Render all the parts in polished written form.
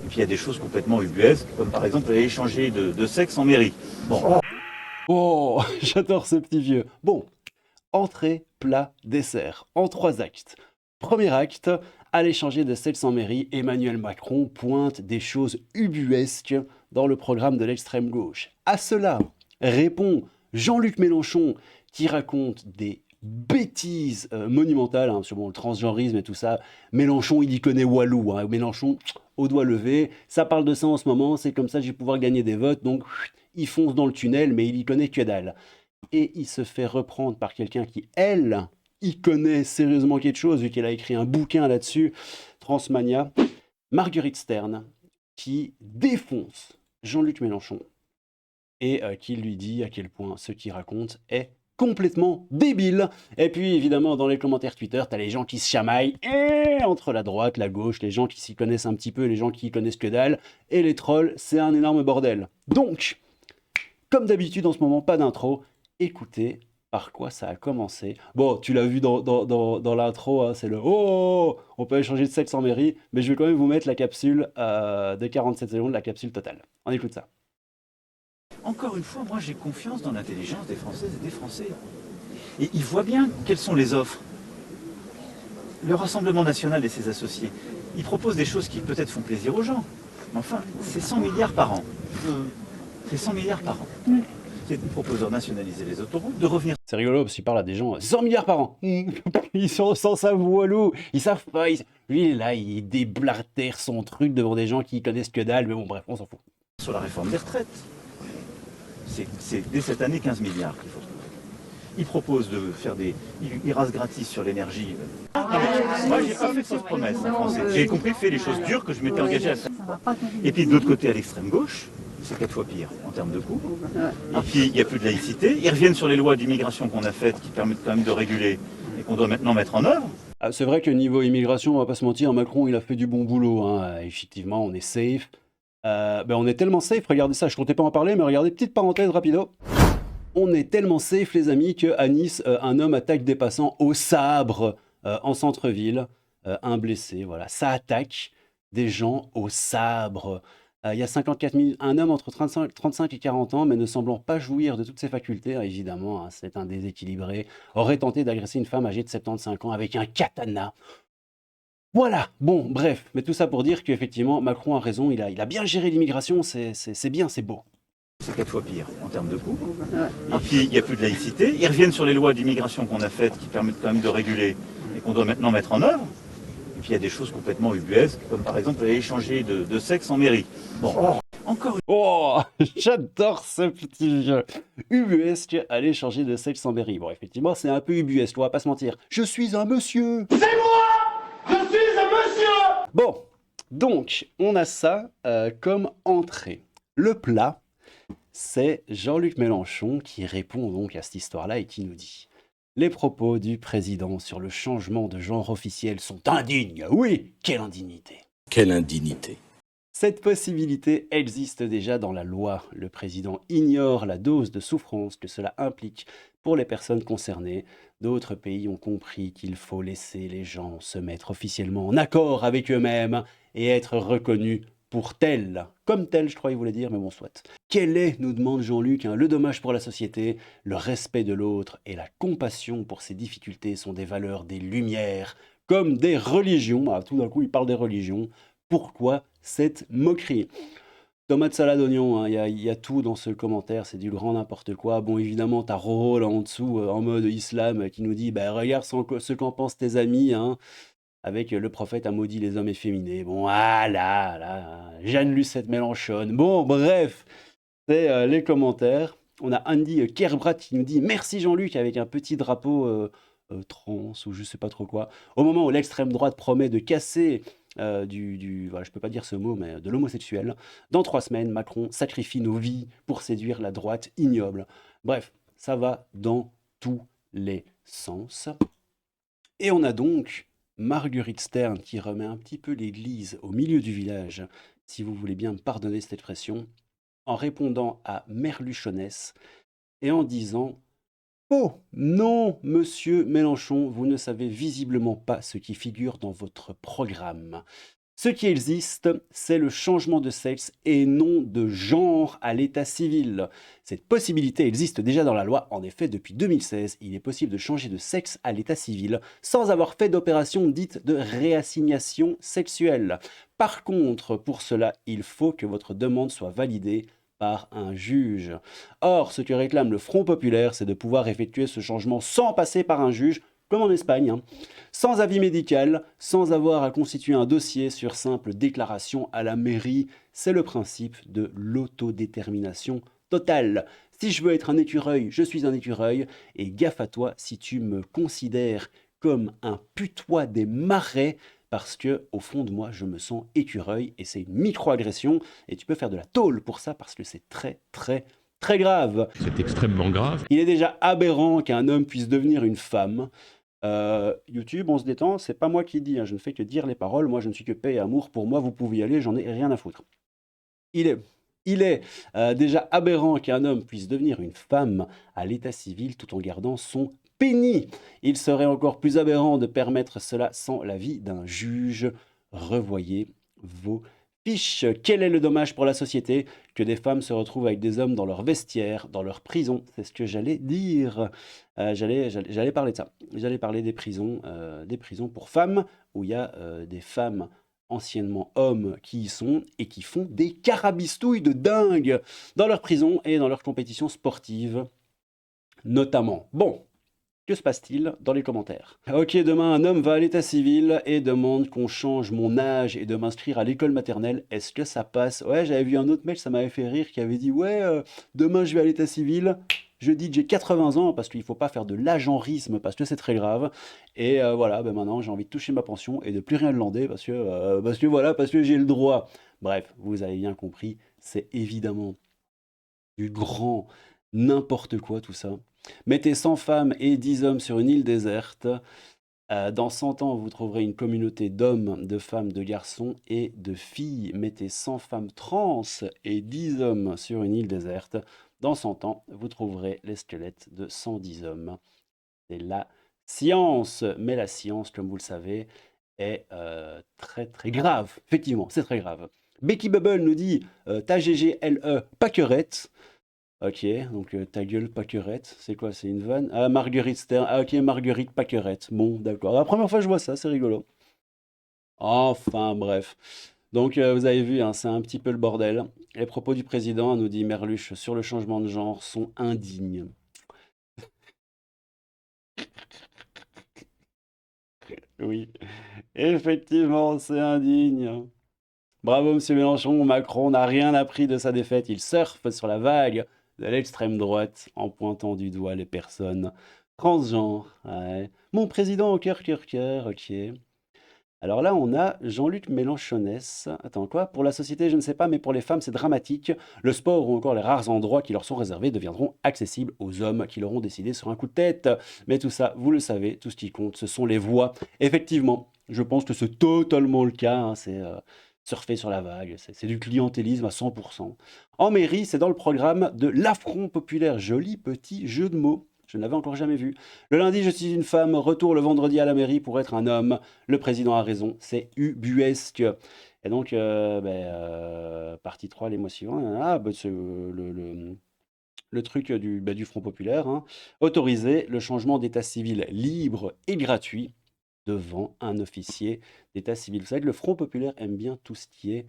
Et puis il y a des choses complètement ubuesques, comme par exemple aller changer de sexe en mairie. Bon. Oh, j'adore ce petit vieux. Bon, entrée, plat, dessert, en 3 actes. Premier acte, à l'échanger de sexe en mairie, Emmanuel Macron pointe des choses ubuesques dans le programme de l'extrême gauche. À cela répond Jean-Luc Mélenchon qui raconte des bêtises monumentales, hein, sur bon, le transgenrisme et tout ça. Mélenchon, il y connaît Walou. Hein. Mélenchon, au doigt levé, ça parle de ça en ce moment, c'est comme ça que je vais pouvoir gagner des votes, donc il fonce dans le tunnel, mais il y connaît que dalle. Et il se fait reprendre par quelqu'un qui, elle, y connaît sérieusement quelque chose, vu qu'elle a écrit un bouquin là-dessus, Transmania, Marguerite Stern, qui défonce Jean-Luc Mélenchon et qui lui dit à quel point ce qu'il raconte est complètement débile. Et puis évidemment dans les commentaires Twitter, t'as les gens qui se chamaillent entre la droite, la gauche, les gens qui s'y connaissent un petit peu, les gens qui y connaissent que dalle, et les trolls, c'est un énorme bordel. Donc, comme d'habitude en ce moment, pas d'intro, écoutez par quoi ça a commencé. Bon, tu l'as vu dans l'intro, hein, c'est le «Oh, on peut échanger de sexe en mairie», mais je vais quand même vous mettre la capsule de 47 secondes, la capsule totale. On écoute ça. Encore une fois, moi j'ai confiance dans l'intelligence des Françaises et des Français. Et ils voient bien quelles sont les offres. Le Rassemblement national et ses associés, ils proposent des choses qui peut-être font plaisir aux gens. Mais enfin, c'est 100 milliards par an. C'est 100 milliards par an. Ils proposent de nationaliser les autoroutes, de revenir. C'est rigolo parce qu'il parle à des gens, 100 milliards par an. Ils sont sans savoir, ils savent pas. Lui, il est là, il déblatère son truc devant des gens qui connaissent que dalle, mais bon, bref, on s'en fout. Sur la réforme des retraites. C'est dès cette année 15 milliards qu'il faut trouver. Ils proposent de faire des IRAS gratis sur l'énergie. Moi, j'ai pas fait de fausses promesses en français. J'ai compris fait les choses dures que je m'étais engagé à faire. Et puis de l'autre côté, à l'extrême gauche, c'est 4 fois pire en termes de coûts. Et puis il n'y a plus de laïcité. Ils reviennent sur les lois d'immigration qu'on a faites qui permettent quand même de réguler et qu'on doit maintenant mettre en œuvre. Ah, c'est vrai que niveau immigration, on va pas se mentir, Macron, il a fait du bon boulot. Hein. Effectivement, on est safe. On est tellement safe, regardez ça, je comptais pas en parler, mais regardez, petite parenthèse rapido. On est tellement safe, les amis, qu'à Nice, un homme attaque des passants au sabre en centre-ville. Un blessé, voilà. Ça attaque des gens au sabre. Il y a 54 000, un homme entre 35 et 40 ans, mais ne semblant pas jouir de toutes ses facultés, hein, évidemment, hein, c'est un déséquilibré, aurait tenté d'agresser une femme âgée de 75 ans avec un katana. Voilà, bon, bref, mais tout ça pour dire qu'effectivement, Macron a raison, il a bien géré l'immigration, c'est bien, c'est beau. C'est 4 fois pire en termes de coûts. Et puis il n'y a plus de laïcité. Ils reviennent sur les lois d'immigration qu'on a faites qui permettent quand même de réguler et qu'on doit maintenant mettre en œuvre. Et puis il y a des choses complètement ubuesques, comme par exemple aller échanger de sexe en mairie. Bon, encore une Oh, j'adore ce petit jeu. Ubuesque, aller changer de sexe en mairie. Bon, effectivement, c'est un peu ubuesque, on va pas se mentir. Je suis un monsieur. C'est moi! Je suis un monsieur! Bon, donc, on a ça comme entrée. Le plat, c'est Jean-Luc Mélenchon qui répond donc à cette histoire-là et qui nous dit: les propos du président sur le changement de genre officiel sont indignes. Oui, quelle indignité. Quelle indignité. Cette possibilité existe déjà dans la loi. Le président ignore la dose de souffrance que cela implique pour les personnes concernées. D'autres pays ont compris qu'il faut laisser les gens se mettre officiellement en accord avec eux-mêmes et être reconnus pour tels. Comme tels, je crois qu'il voulait dire, mais bon, soit. Quel est, nous demande Jean-Luc, le dommage pour la société? Le respect de l'autre et la compassion pour ses difficultés sont des valeurs des Lumières, comme des religions. Ah, tout d'un coup, il parle des religions. Pourquoi cette moquerie? Tomate, salade, oignon, hein, il y a tout dans ce commentaire, c'est du grand n'importe quoi. Bon, évidemment, t'as Roro là en dessous, en mode islam, qui nous dit bah, regarde ce qu'en pensent tes amis, hein, avec le prophète a maudit les hommes efféminés. Bon, ah là, Jeanne Lucette Mélenchon. Bon, bref, c'est les commentaires. On a Andy Kerbrat qui nous dit merci Jean-Luc avec un petit drapeau trans ou je sais pas trop quoi. Au moment où l'extrême droite promet de casser voilà, je peux pas dire ce mot, mais de l'homosexuel. Dans 3 semaines, Macron sacrifie nos vies pour séduire la droite ignoble. Bref, ça va dans tous les sens. Et on a donc Marguerite Stern qui remet un petit peu l'église au milieu du village, si vous voulez bien me pardonner cette expression, en répondant à Merluchonès et en disant: oh non, monsieur Mélenchon, vous ne savez visiblement pas ce qui figure dans votre programme. Ce qui existe, c'est le changement de sexe et non de genre à l'état civil. Cette possibilité existe déjà dans la loi. En effet, depuis 2016, il est possible de changer de sexe à l'état civil sans avoir fait d'opération dite de réassignation sexuelle. Par contre, pour cela, il faut que votre demande soit validée par un juge. Or, ce que réclame le Front populaire, c'est de pouvoir effectuer ce changement sans passer par un juge, comme en Espagne, hein. Sans avis médical, sans avoir à constituer un dossier sur simple déclaration à la mairie. C'est le principe de l'autodétermination totale. Si je veux être un écureuil, je suis un écureuil, et gaffe à toi si tu me considères comme un putois des marais, parce que au fond de moi, je me sens écureuil, et c'est une micro-agression, et tu peux faire de la tôle pour ça, parce que c'est très, très, très grave. C'est extrêmement grave. Il est déjà aberrant qu'un homme puisse devenir une femme. YouTube, on se détend, c'est pas moi qui dis, hein, je ne fais que dire les paroles, moi je ne suis que paix et amour, pour moi vous pouvez y aller, j'en ai rien à foutre. Il est déjà aberrant qu'un homme puisse devenir une femme à l'état civil tout en gardant son pénis. Il serait encore plus aberrant de permettre cela sans l'avis d'un juge. Revoyez vos fiches. Quel est le dommage pour la société que des femmes se retrouvent avec des hommes dans leur vestiaire, dans leur prison? C'est ce que j'allais dire. J'allais parler de ça. J'allais parler des prisons pour femmes, où il y a des femmes anciennement hommes qui y sont et qui font des carabistouilles de dingue dans leur prison et dans leurs compétitions sportives, notamment. Bon, que se passe-t-il dans les commentaires? Ok, demain un homme va à l'état civil et demande qu'on change mon âge et de m'inscrire à l'école maternelle. Est-ce que ça passe? Ouais, j'avais vu un autre mec, ça m'avait fait rire, qui avait dit ouais, demain je vais à l'état civil. Je dis que j'ai 80 ans parce qu'il ne faut pas faire de l'agenrisme parce que c'est très grave. Et voilà, ben maintenant j'ai envie de toucher ma pension et de plus rien demander parce que j'ai le droit. Bref, vous avez bien compris, c'est évidemment du grand n'importe quoi tout ça. Mettez 100 femmes et 10 hommes sur une île déserte. Dans 100 ans, vous trouverez une communauté d'hommes, de femmes, de garçons et de filles. Mettez 100 femmes trans et 10 hommes sur une île déserte. Dans 100 ans, vous trouverez les squelettes de 110 hommes. C'est la science. Mais la science, comme vous le savez, est très très grave. Effectivement, c'est très grave. Becky Bubble nous dit ta GGLE Pacquerette. Ok, donc ta gueule Pacquerette, c'est quoi? C'est une vanne? Ah, Marguerite Stern. Ah, ok, Marguerite Pacquerette. Bon, d'accord. La première fois que je vois ça, c'est rigolo. Enfin, bref. Donc, vous avez vu, hein, c'est un petit peu le bordel. Les propos du président, nous dit Merluche, sur le changement de genre sont indignes. Oui, effectivement, c'est indigne. Bravo, monsieur Mélenchon. Macron n'a rien appris de sa défaite. Il surfe sur la vague de l'extrême droite en pointant du doigt les personnes transgenres. Ouais. Mon président au cœur, ok. Alors là, on a Jean-Luc Mélenchonès. Attends, quoi? Pour la société, je ne sais pas, mais pour les femmes, c'est dramatique. Le sport ou encore les rares endroits qui leur sont réservés deviendront accessibles aux hommes qui l'auront décidé sur un coup de tête. Mais tout ça, vous le savez, tout ce qui compte, ce sont les voix. Effectivement, je pense que c'est totalement le cas, hein, c'est surfer sur la vague, c'est du clientélisme à 100%. En mairie, c'est dans le programme de l'Affront populaire. Joli petit jeu de mots. Je ne l'avais encore jamais vu. Le lundi, je suis une femme. Retour le vendredi à la mairie pour être un homme. Le président a raison. C'est ubuesque. Et donc, partie 3, les mois suivants. C'est le truc du Front populaire. Hein. Autoriser le changement d'état civil libre et gratuit devant un officier d'état civil. Vous savez que le Front populaire aime bien tout ce qui est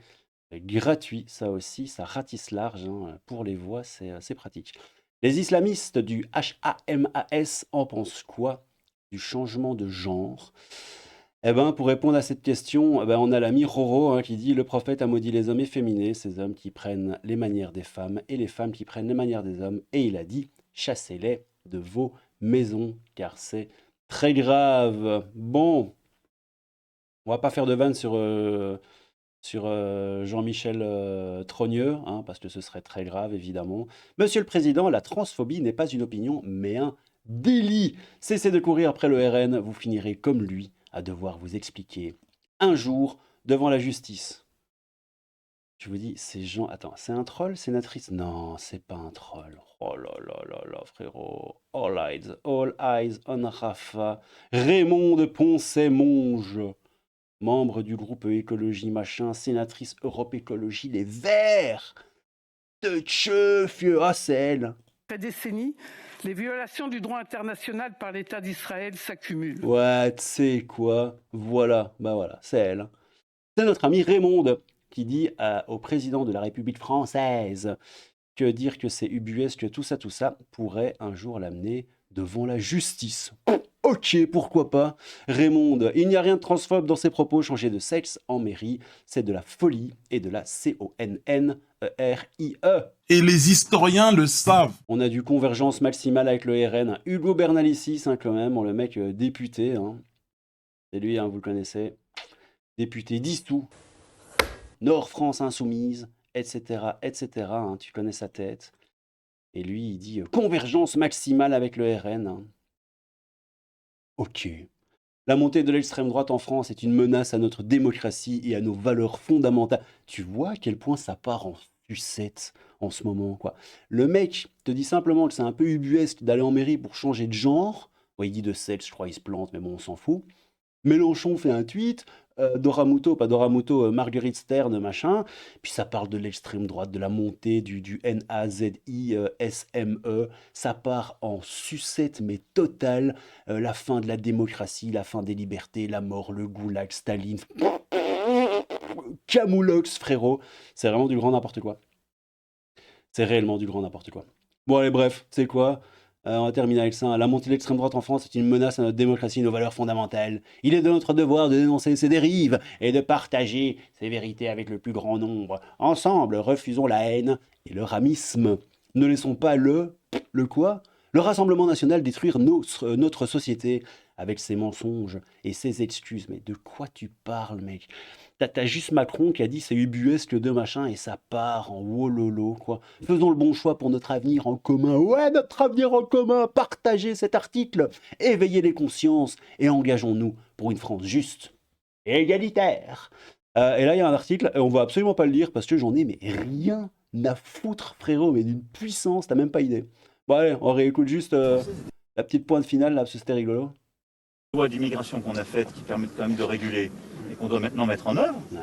gratuit. Ça aussi, ça ratisse large. Hein. Pour les voix, c'est pratique. Les islamistes du HAMAS en pensent quoi du changement de genre? Eh ben, pour répondre à cette question, on a l'ami Roro hein, qui dit le prophète a maudit les hommes efféminés, ces hommes qui prennent les manières des femmes et les femmes qui prennent les manières des hommes. Et il a dit chassez-les de vos maisons, car c'est très grave. Bon, on va pas faire de vanne sur Jean-Michel Trogneux, hein, parce que ce serait très grave, évidemment. Monsieur le Président, la transphobie n'est pas une opinion, mais un délit. Cessez de courir après le RN, vous finirez comme lui à devoir vous expliquer un jour devant la justice. Je vous dis, ces gens... Attends, c'est un troll, sénatrice? Non, c'est pas un troll. Oh là là là là, frérot. All eyes on Rafa. Raymond de Poncet-Monge. membre du groupe écologie machin, sénatrice Europe Écologie Les Verts. De vieux, ah c'est elle. Après décennies, les violations du droit international par l'État d'Israël s'accumulent. Ouais, tu sais quoi, voilà, bah voilà, c'est elle. C'est notre ami Raymonde qui dit au président de la République française que dire que c'est ubuesque, tout ça, pourrait un jour l'amener devant la justice. Ok, pourquoi pas. Raymonde, il n'y a rien de transphobe dans ses propos. Changer de sexe en mairie, c'est de la folie et de la CONNERIE. Et les historiens le savent. On a du convergence maximale avec le RN. Hugo Bernalicis, quand même, le mec député. C'est lui, vous le connaissez. Député dissous. Nord-France insoumise, etc. Tu connais sa tête. Et lui, il dit convergence maximale avec le RN. Ok. La montée de l'extrême droite en France est une menace à notre démocratie et à nos valeurs fondamentales. Tu vois à quel point ça part en sucette en ce moment, quoi. Le mec te dit simplement que c'est un peu ubuesque d'aller en mairie pour changer de genre. Ouais, il dit de sexe, je crois, il se plante, mais bon, on s'en fout. Mélenchon fait un tweet, Marguerite Stern, machin, puis ça parle de l'extrême droite, de la montée du NAZISME, ça part en sucette mais totale, la fin de la démocratie, la fin des libertés, la mort, le goulag, Staline, Camoulox, frérot, c'est vraiment du grand n'importe quoi. C'est réellement du grand n'importe quoi. Bon allez, bref, tu sais quoi ? On va terminer avec ça. La montée de l'extrême droite en France est une menace à notre démocratie et nos valeurs fondamentales. Il est de notre devoir de dénoncer ces dérives et de partager ces vérités avec le plus grand nombre. Ensemble, refusons la haine et le ramisme. Ne laissons pas le quoi ? Le Rassemblement national détruire notre société avec ses mensonges et ses excuses. Mais de quoi tu parles, mec ? T'as juste Macron qui a dit c'est ubuesque de machin et ça part en wololo, quoi. Faisons le bon choix pour notre avenir en commun. Ouais, notre avenir en commun. Partagez cet article. Éveillez les consciences et engageons-nous pour une France juste et égalitaire. Et là, il y a un article, et on va absolument pas le lire parce que j'en ai mais rien à foutre, frérot, mais d'une puissance, t'as même pas idée. Bon, allez, on réécoute juste la petite pointe finale là, parce que c'était rigolo. La loi d'immigration qu'on a faite qui permet quand même de réguler et qu'on doit maintenant mettre en œuvre. Ouais.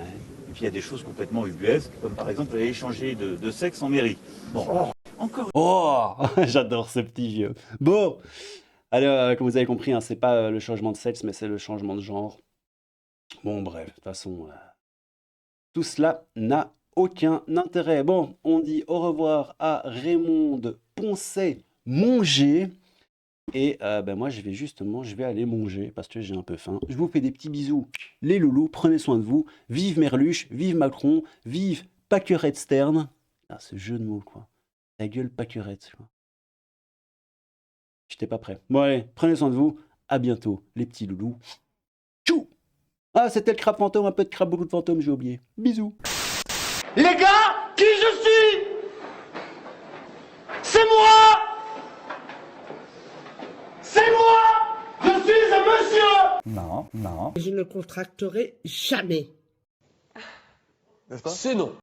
Et puis il y a des choses complètement ubuesques, comme par exemple aller échanger de sexe en mairie. Bon, encore. Oh, j'adore ce petit vieux. Bon, allez, comme vous avez compris, c'est pas le changement de sexe, mais c'est le changement de genre. Bon, bref, de toute façon, tout cela n'a aucun intérêt. Bon, on dit au revoir à Raymonde Poncet-Monger. Et moi, je vais aller manger parce que j'ai un peu faim. Je vous fais des petits bisous, les loulous. Prenez soin de vous. Vive Merluche, vive Macron, vive Pâquerette Stern. Ah, ce jeu de mots, quoi. Ta gueule, Pâquerette, quoi. J'étais pas prêt. Bon, allez, prenez soin de vous. À bientôt, les petits loulous. Tchou! Ah, c'était le crabe fantôme, un peu de crabe, beaucoup de fantômes, j'ai oublié. Bisous. Les gars, qui je suis? C'est moi! C'est moi! Je suis un monsieur! Je ne contracterai jamais. C'est non.